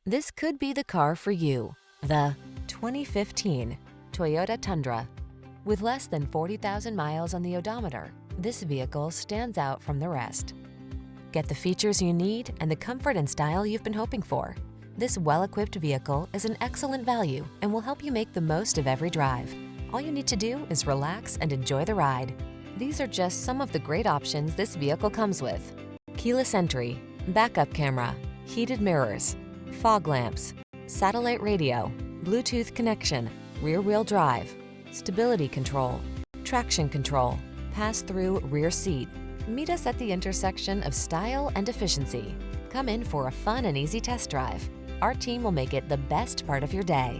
This could be the car for you. The 2015 Toyota Tundra. With less than 40,000 miles on the odometer, this vehicle stands out from the rest. Get the features you need and the comfort and style you've been hoping for. This well-equipped vehicle is an excellent value and will help you make the most of every drive. All you need to do is relax and enjoy the ride. These are just some of the great options this vehicle comes with: keyless entry, backup camera, heated mirrors, fog lamps, satellite radio, Bluetooth connection, rear-wheel drive, stability control, traction control, pass-through rear seat. Meet us at the intersection of style and efficiency. Come in for a fun and easy test drive. Our team will make it the best part of your day.